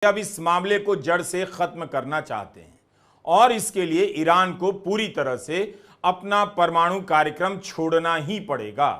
अब इस मामले को जड़ से खत्म करना चाहते हैं और इसके लिए ईरान को पूरी तरह से अपना परमाणु कार्यक्रम छोड़ना ही पड़ेगा।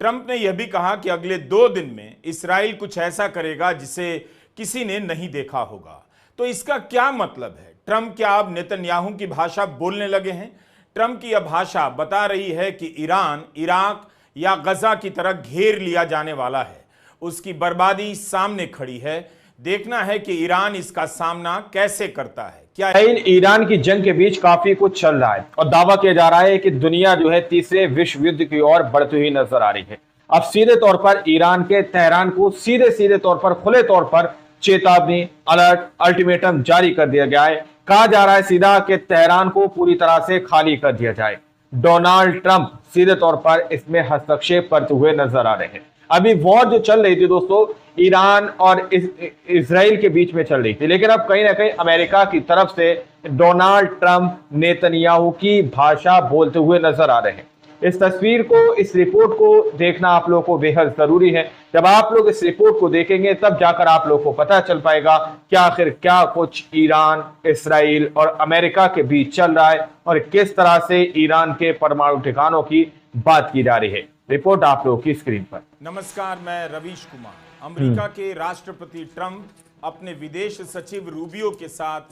ट्रंप ने यह भी कहा कि अगले 2 दिन में इस्राइल कुछ ऐसा करेगा जिसे किसी ने नहीं देखा होगा। तो इसका क्या मतलब है? ट्रंप क्या अब नेतन्याहू की भाषा बोलने लगे हैं? ट्रंप की यह भाषा बता रही है कि ईरान इराक या गजा की तरह घेर लिया जाने वाला है, उसकी बर्बादी सामने खड़ी है। देखना है कि ईरान इसका सामना कैसे करता है। क्या ईरान की जंग के बीच काफी कुछ चल रहा है और दावा किया जा रहा है कि दुनिया जो है तीसरे विश्व युद्ध की ओर बढ़ती हुई नजर आ रही है। अब सीधे तौर पर ईरान के तेहरान को सीधे तौर पर खुले तौर पर चेतावनी, अलर्ट, अल्टीमेटम जारी कर दिया गया है। कहा जा रहा है सीधा कि तेहरान को पूरी तरह से खाली कर दिया जाए। डोनाल्ड ट्रंप सीधे तौर पर इसमें हस्तक्षेप करते हुए नजर आ रहे हैं। अभी वॉर जो चल रही थी दोस्तों ईरान और इजराइल के बीच में चल रही थी, लेकिन अब कहीं ना कहीं अमेरिका की तरफ से डोनाल्ड ट्रंप नेतन्याहू की भाषा बोलते हुए नजर आ रहे हैं। इस तस्वीर को, इस रिपोर्ट को देखना आप लोगों को बेहद जरूरी है। जब आप लोग इस रिपोर्ट को देखेंगे तब जाकर आप लोगों को पता चल पाएगा कि आखिर क्या कुछ ईरान, इस्राइल और अमेरिका के बीच चल रहा है और किस तरह से ईरान के परमाणु ठिकानों की बात की जा रही है। रिपोर्ट आप लोगों की स्क्रीन पर। नमस्कार, मैं रवीश कुमार। अमेरिका के राष्ट्रपति ट्रंप अपने विदेश सचिव रूबियो के साथ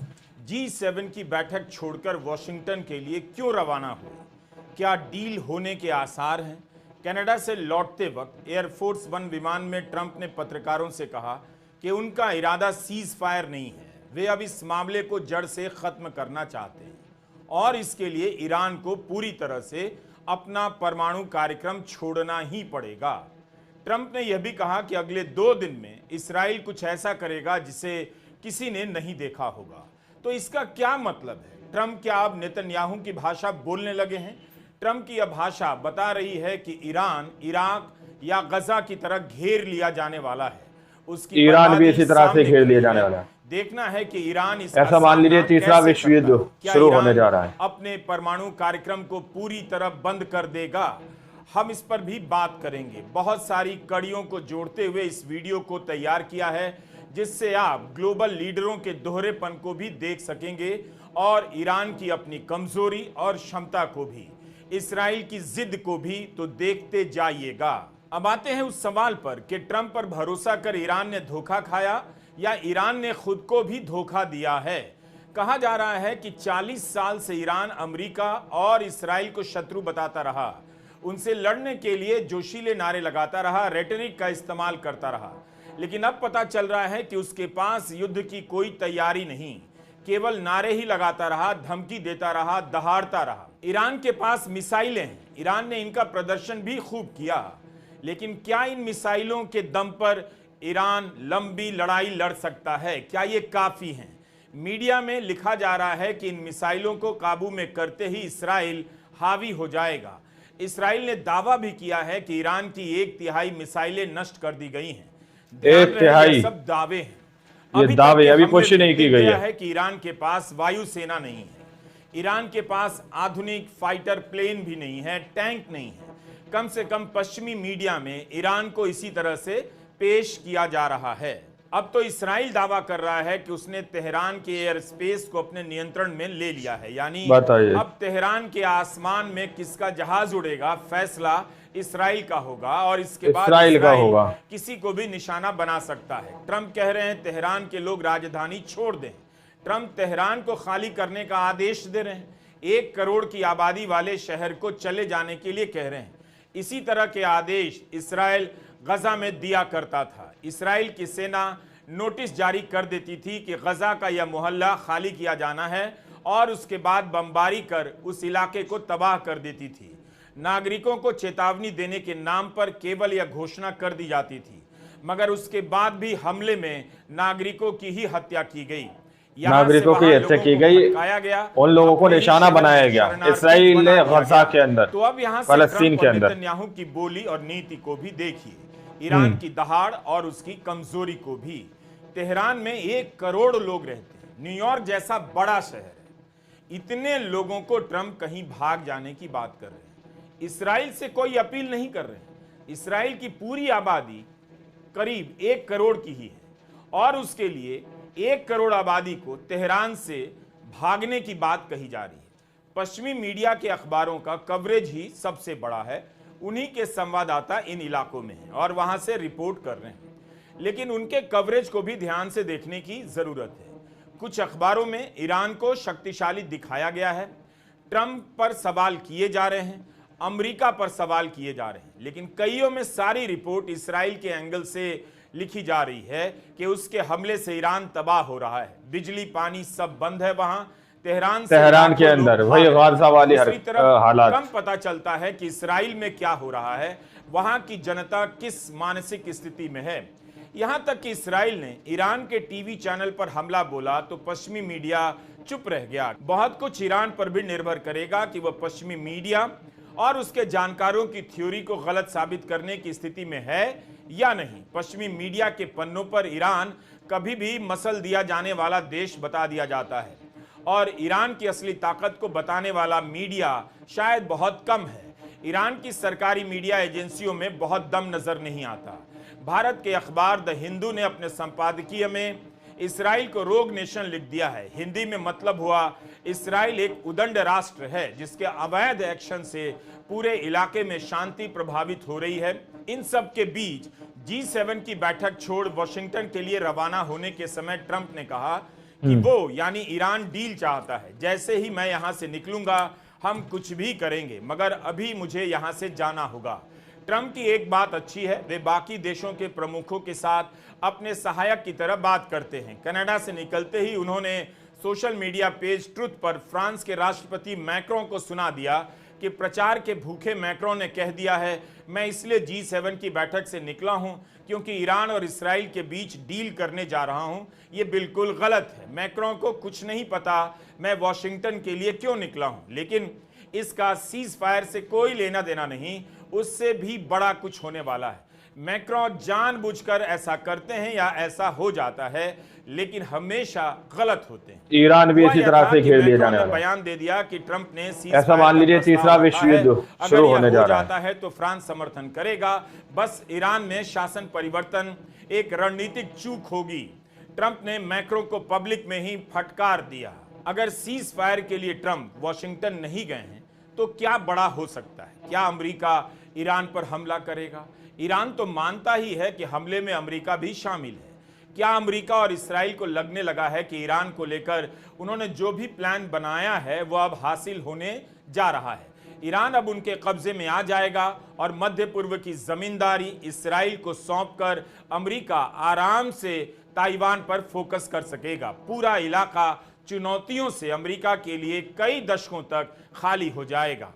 G7 की बैठक छोड़कर वॉशिंगटन के लिए क्यों रवाना हुए? क्या डील होने के आसार हैं? कनाडा से लौटते वक्त एयरफोर्स 1 विमान में ट्रंप ने पत्रकारों से कहा कि उनका इरादा सीज फायर नहीं है, वे अब इस मामले को जड़ से खत्म करना चाहते हैं और इसके लिए ईरान को पूरी तरह से अपना परमाणु कार्यक्रम छोड़ना ही पड़ेगा। ट्रंप ने यह भी कहा कि अगले 2 दिन में इस्राइल कुछ ऐसा करेगा जिसे किसी ने नहीं देखा होगा। तो इसका क्या मतलब है? ट्रंप क्या अब नेतन्याहू की भाषा बोलने लगे हैं? ट्रंप की यह भाषा बता रही है कि ईरान इराक या गजा की तरह घेर लिया जाने वाला है, उसकी ईरान भी इसी तरह से घेर लिया जाने वाला है। देखना है कि ईरान ऐसा मान लीजिए तीसरा विश्व युद्ध शुरू होने जा रहा है। अपने परमाणु कार्यक्रम को पूरी तरह बंद कर देगा। हम इस पर भी बात करेंगे। बहुत सारी कड़ियों को जोड़ते हुए इस वीडियो को तैयार किया है जिससे आप ग्लोबल लीडरों के दोहरेपन को भी देख सकेंगे और ईरान की अपनी कमजोरी और क्षमता को भी, इस्राइल की जिद को भी तो देखते जाइएगा। अब आते हैं उस सवाल पर कि ट्रंप पर भरोसा कर ईरान ने धोखा खाया या ईरान ने खुद को भी धोखा दिया है। कहा जा रहा है कि 40 साल से ईरान अमेरिका और इस्राइल को शत्रु बताता रहा, उनसे लड़ने के लिए जोशीले नारे लगाता रहा, रेटरिक का इस्तेमाल करता रहा, लेकिन अब पता चल रहा है कि उसके पास युद्ध की कोई तैयारी नहीं, केवल नारे ही लगाता रहा, धमकी देता रहा, दहाड़ता रहा। ईरान के पास मिसाइलें हैं, ईरान ने इनका प्रदर्शन भी खूब किया, लेकिन क्या इन मिसाइलों के दम पर ईरान लंबी लड़ाई लड़ सकता है? क्या ये काफी हैं? मीडिया में लिखा जा रहा है कि इन मिसाइलों को काबू में करते ही इस्राइल हावी हो जाएगा। इस्राइल ने दावा भी किया है कि ईरान की 1/3 मिसाइलें नष्ट कर दी गई हैं। 1/3 सब दावे हैं, ये दावे अभी पुष्टि नहीं की गई है कि ईरान के पास वायुसेना नहीं है, ईरान के पास आधुनिक फाइटर प्लेन भी नहीं है, टैंक नहीं है। कम से कम पश्चिमी मीडिया में ईरान को इसी तरह से पेश किया जा रहा है। अब तो इस्राइल दावा कर रहा है कि उसने तेहरान के एयर स्पेस को अपने नियंत्रण में ले लिया है, यानी अब तेहरान के आसमान में किसका जहाज उड़ेगा फैसला इस्राइल का होगा और इसके बाद इस्राइल का होगा, किसी को भी निशाना बना सकता है। ट्रंप कह रहे हैं तेहरान के लोग राजधानी छोड़ दें। ट्रंप तेहरान को खाली करने का आदेश दे रहे हैं। 1 करोड़ की आबादी वाले शहर को चले जाने के लिए कह रहे हैं। इसी तरह के आदेश इस्राइल गजा में दिया करता था। इस्राइल की सेना नोटिस जारी कर देती थी कि गजा का यह मोहल्ला खाली किया जाना है और उसके बाद बमबारी कर उस इलाके को तबाह कर देती थी। नागरिकों को चेतावनी देने के नाम पर केवल यह घोषणा कर दी जाती थी, मगर उसके बाद भी हमले में नागरिकों की ही हत्या की गई, नागरिकों की हत्या की गई, उन लोगों को निशाना बनाया गया इस्राइल ने गजा के अंदर, तो अब यहाँ फलस्तीन के अंदर। नेतन्याहू की बोली और नीति को भी देखिए, ईरान की दहाड़ और उसकी कमजोरी को भी। तेहरान में 1 करोड़ लोग रहते हैं, न्यूयॉर्क जैसा बड़ा शहर है, इतने लोगों को ट्रंप कहीं भाग जाने की बात कर रहे हैं। इस्राइल से कोई अपील नहीं कर रहे हैं। इस्राइल की पूरी आबादी करीब 1 करोड़ की ही है और उसके लिए 1 करोड़ आबादी को तेहरान से भागने की बात कही जा रही है। पश्चिमी मीडिया के अखबारों का कवरेज ही सबसे बड़ा है, उन्हीं के संवाददाता इन इलाकों में हैं और वहां से रिपोर्ट कर रहे हैं, लेकिन उनके कवरेज को भी ध्यान से देखने की जरूरत है। कुछ अखबारों में ईरान को शक्तिशाली दिखाया गया है, ट्रंप पर सवाल किए जा रहे हैं, अमेरिका पर सवाल किए जा रहे हैं, लेकिन कईयों में सारी रिपोर्ट इस्राएल के एंगल से लिखी जा रही है कि उसके हमले से ईरान तबाह हो रहा है, बिजली पानी सब बंद है वहां तेहरान के अंदर वही गाजा वाली हालात। कम पता चलता है कि इस्राएल में क्या हो रहा है, वहां की जनता किस मानसिक स्थिति में है। यहां तक कि इस्राएल ने ईरान के टीवी चैनल पर हमला बोला तो पश्चिमी मीडिया चुप रह गया। बहुत कुछ ईरान पर भी निर्भर करेगा कि वह पश्चिमी मीडिया और उसके जानकारों की थ्योरी को गलत साबित करने की स्थिति में है या नहीं। पश्चिमी मीडिया के पन्नों पर ईरान कभी भी मसल दिया जाने वाला देश बता दिया जाता है और ईरान की असली ताकत को बताने वाला मीडिया शायद बहुत कम है। ईरान की सरकारी मीडिया एजेंसियों में बहुत दम नजर नहीं आता। भारत के अखबार द हिंदू ने अपने संपादकीय में इस्राएल को रोग नेशन लिख दिया है। हिंदी में मतलब हुआ इस्राएल एक उदंड राष्ट्र है जिसके अवैध एक्शन से पूरे इलाके में शांति प्रभावित हो रही है। इन सब के बीच G7 की बैठक छोड़ वॉशिंगटन के लिए रवाना होने के समय ट्रंप ने कहा कि वो यानी ईरान डील चाहता है, जैसे ही मैं यहां से निकलूंगा हम कुछ भी करेंगे, मगर अभी मुझे यहां से जाना होगा। ट्रंप की एक बात अच्छी है, वे बाकी देशों के प्रमुखों के साथ अपने सहायक की तरह बात करते हैं। कनाडा से निकलते ही उन्होंने सोशल मीडिया पेज ट्रुथ पर फ्रांस के राष्ट्रपति मैक्रों को सुना दिया कि प्रचार के भूखे मैक्रों ने कह दिया है, मैं इसलिए G7 की बैठक से निकला हूं क्योंकि ईरान और इस्राएल के बीच डील करने जा रहा हूं। ये बिल्कुल गलत है। मैक्रों को कुछ नहीं पता मैं वॉशिंगटन के लिए क्यों निकला हूं, लेकिन इसका सीज फायर से कोई लेना देना नहीं, उससे भी बड़ा कुछ होने वाला है। मैक्रों जानबूझकर ऐसा करते हैं या ऐसा हो जाता है, लेकिन हमेशा गलत होते हैं। ईरान भी इसी तरह से घेर लिया जाने वाला है। बयान दे दिया कि ट्रंप ने ऐसा मान लीजिए तीसरा विश्व युद्ध शुरू होने जा रहा है तो फ्रांस समर्थन करेगा। बस ईरान में शासन परिवर्तन एक रणनीतिक चूक होगी। ट्रंप ने मैक्रो को पब्लिक में ही फटकार दिया। अगर सीज फायर के लिए ट्रंप वॉशिंगटन नहीं गए हैं तो क्या बड़ा हो सकता है? क्या अमेरिका ईरान पर हमला करेगा? ईरान तो मानता ही है कि हमले में अमेरिका भी शामिल है। क्या अमेरिका और इस्राएल को लगने लगा है कि ईरान को लेकर उन्होंने जो भी प्लान बनाया है वो अब हासिल होने जा रहा है? ईरान अब उनके कब्जे में आ जाएगा और मध्य पूर्व की जमींदारी इस्राएल को सौंपकर अमेरिका आराम से ताइवान पर फोकस कर सकेगा। पूरा इलाका चुनौतियों से अमेरिका के लिए कई दशकों तक खाली हो जाएगा।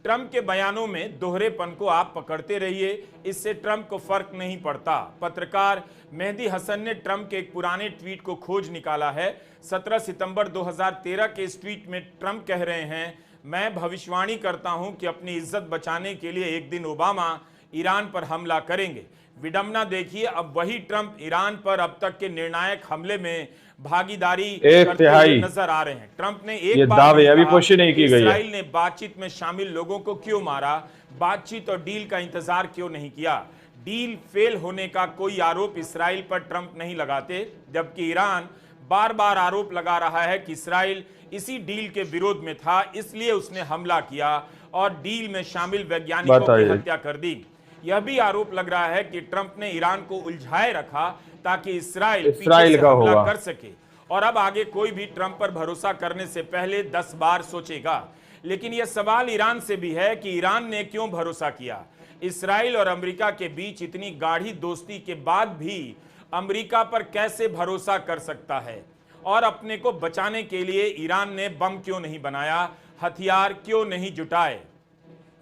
ट्रंप के बयानों में दोहरेपन को आप पकड़ते रहिए, इससे ट्रंप को फर्क नहीं पड़ता। पत्रकार मेहदी हसन ने ट्रंप के एक पुराने ट्वीट को खोज निकाला है। 17 सितंबर 2013 के इस ट्वीट में ट्रंप कह रहे हैं, मैं भविष्यवाणी करता हूं कि अपनी इज्जत बचाने के लिए एक दिन ओबामा ईरान पर हमला करेंगे। विडंबना देखिए, अब वही ट्रंप ईरान पर अब तक के निर्णायक हमले में भागीदारी करते हुए नजर आ रहे हैं। ट्रंप ने एक दावे अभी पुष्टि नहीं की गई है। इस्राएल ने बातचीत में शामिल लोगों को क्यों मारा, बातचीत और डील का इंतजार क्यों नहीं किया? डील फेल होने का कोई आरोप इस्राएल पर ट्रंप नहीं लगाते, जबकि ईरान बार बार आरोप लगा रहा है कि इस्राएल इसी डील के विरोध में था, इसलिए उसने हमला किया और डील में शामिल वैज्ञानिकों की हत्या कर दी। यह भी आरोप लग रहा है कि ट्रंप ने ईरान को उलझाए रखा ताकि इस्राएल का हमला कर सके और अब आगे कोई भी ट्रंप पर भरोसा करने से पहले 10 बार सोचेगा। लेकिन यह सवाल ईरान से भी है कि ईरान ने क्यों भरोसा किया? इस्राएल और अमेरिका के बीच इतनी गाढ़ी दोस्ती के बाद भी अमेरिका पर कैसे भरोसा कर सकता है? और अपने को बचाने के लिए ईरान ने बम क्यों नहीं बनाया, हथियार क्यों नहीं जुटाए?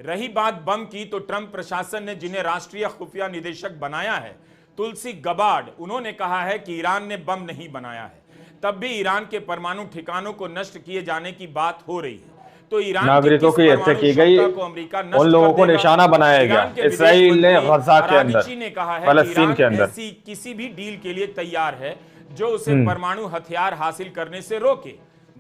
रही बात बम की, तो ट्रंप प्रशासन ने जिन्हें राष्ट्रीय खुफिया निदेशक बनाया है, तुलसी गबार्ड, उन्होंने कहा है कि ईरान ने बम नहीं बनाया है। तब भी ईरान के परमाणु ठिकानों को नष्ट किए जाने की बात हो रही है। तो ईरान नागरिकों की हत्या की गई, उन लोगों को निशाना बनाया गया। इस्राएल ने गजा के अंदर, फलस्तीन के अंदर किसी भी डील के लिए तैयार है जो उसे परमाणु हथियार हासिल करने से रोके,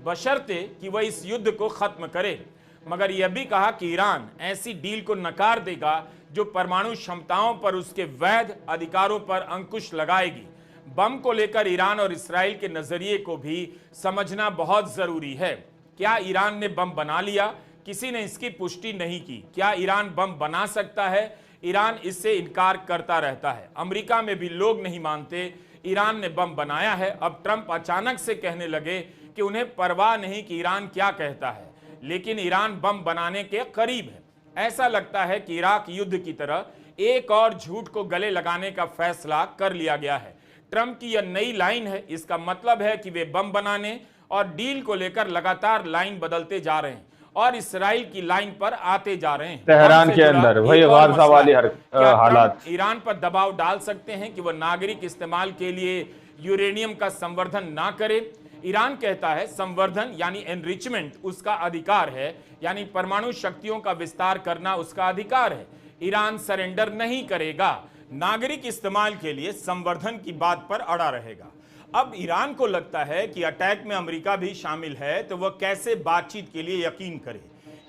बशर्ते कि वह इस युद्ध को खत्म करे। मगर यह भी कहा कि ईरान ऐसी डील को नकार देगा जो परमाणु क्षमताओं पर उसके वैध अधिकारों पर अंकुश लगाएगी। बम को लेकर ईरान और इसराइल के नजरिए को भी समझना बहुत जरूरी है। क्या ईरान ने बम बना लिया? किसी ने इसकी पुष्टि नहीं की। क्या ईरान बम बना सकता है? ईरान इससे इनकार करता रहता है। अमेरिका में भी लोग नहीं मानते ईरान ने बम बनाया है। अब ट्रंप अचानक से कहने लगे कि उन्हें परवाह नहीं कि ईरान क्या कहता है, लेकिन ईरान बम बनाने के करीब है। ऐसा लगता है कि इराक युद्ध की तरह एक और झूठ को गले लगाने का फैसला कर लिया गया है। ट्रंप की यह नई लाइन है। इसका मतलब है कि वे बम बनाने और डील को लेकर लगातार लाइन बदलते जा रहे हैं और इसराइल की लाइन पर आते जा रहे हैं। तेहरान के अंदर वही गाजा वाली हालात। ईरान पर दबाव डाल सकते हैं कि वह नागरिक इस्तेमाल के लिए यूरेनियम का संवर्धन ना करे। ईरान कहता है संवर्धन यानी एनरिचमेंट उसका अधिकार है, यानी परमाणु शक्तियों का विस्तार करना उसका अधिकार है। ईरान सरेंडर नहीं करेगा, नागरिक इस्तेमाल के लिए संवर्धन की बात पर अड़ा रहेगा। अब ईरान को लगता है कि अटैक में अमेरिका भी शामिल है, तो वह कैसे बातचीत के लिए यकीन करे।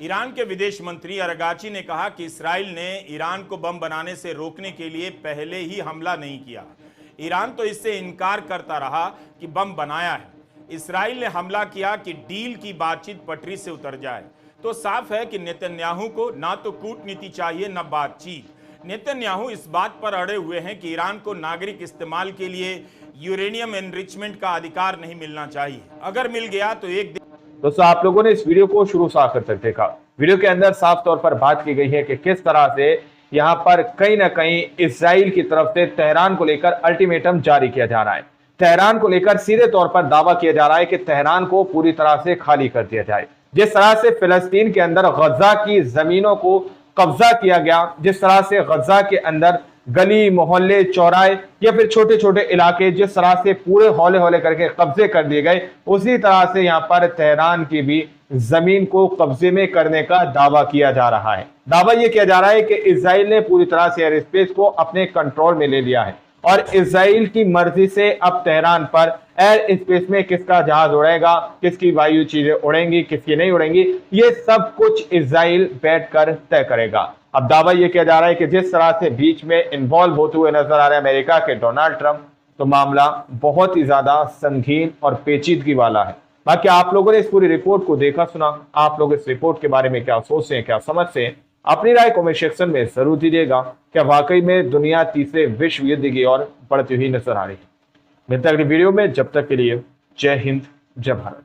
ईरान के विदेश मंत्री अरगाची ने कहा कि इसराइल ने ईरान को बम बनाने से रोकने के लिए पहले ही हमला नहीं किया। ईरान तो इससे इनकार करता रहा कि बम बनाया है। इसराइल ने हमला किया कि डील की बातचीत पटरी से उतर जाए। तो साफ है कि नेतन्याहू को ना तो कूटनीति चाहिए न बातचीत। नेतन्याहू इस बात पर अड़े हुए हैं कि ईरान को नागरिक इस्तेमाल के लिए यूरेनियम एनरिचमेंट का अधिकार नहीं मिलना चाहिए। अगर मिल गया तो एक दिन। दोस्तों, आप लोगों ने इस वीडियो को शुरू से आखिर तक देखा। वीडियो के अंदर साफ तौर पर बात की गई है कि किस तरह से यहाँ पर कहीं ना कहीं इसराइल की तरफ से तेहरान को लेकर अल्टीमेटम जारी किया जा रहा है। तेहरान को लेकर सीधे तौर पर दावा किया जा रहा है कि तेहरान को पूरी तरह से खाली कर दिया जाए। जिस तरह से फिलिस्तीन के अंदर गजा की जमीनों को कब्जा किया गया, जिस तरह से गजा के अंदर गली मोहल्ले चौराहे या फिर छोटे छोटे इलाके जिस तरह से पूरे हौले हौले करके कब्जे कर दिए गए, उसी तरह से यहाँ पर तेहरान की भी जमीन को कब्जे में करने का दावा किया जा रहा है। दावा यह किया जा रहा है कि इजराइल ने पूरी तरह से एयर स्पेस को अपने कंट्रोल में ले लिया है और इजराइल की मर्जी से अब तेहरान पर एयर स्पेस में किसका जहाज उड़ेगा, किसकी वायु चीजें उड़ेंगी, किसकी नहीं उड़ेंगी, ये सब कुछ इजराइल बैठकर तय करेगा। अब दावा यह किया जा रहा है कि जिस तरह से बीच में इन्वॉल्व होते हुए नजर आ रहे हैं अमेरिका के डोनाल्ड ट्रंप, तो मामला बहुत ही ज्यादा संगीन और पेचीदगी वाला है। बाकी आप लोगों ने इस पूरी रिपोर्ट को देखा सुना, आप लोग इस रिपोर्ट के बारे में क्या सोचते हैं, क्या समझते हैं, अपनी राय कमेंट सेक्शन में जरूर दीजिएगा। क्या वाकई में दुनिया तीसरे विश्व युद्ध की ओर बढ़ती हुई नजर आ रही है? मिलते हैं अगली वीडियो में, जब तक के लिए जय हिंद, जय भारत।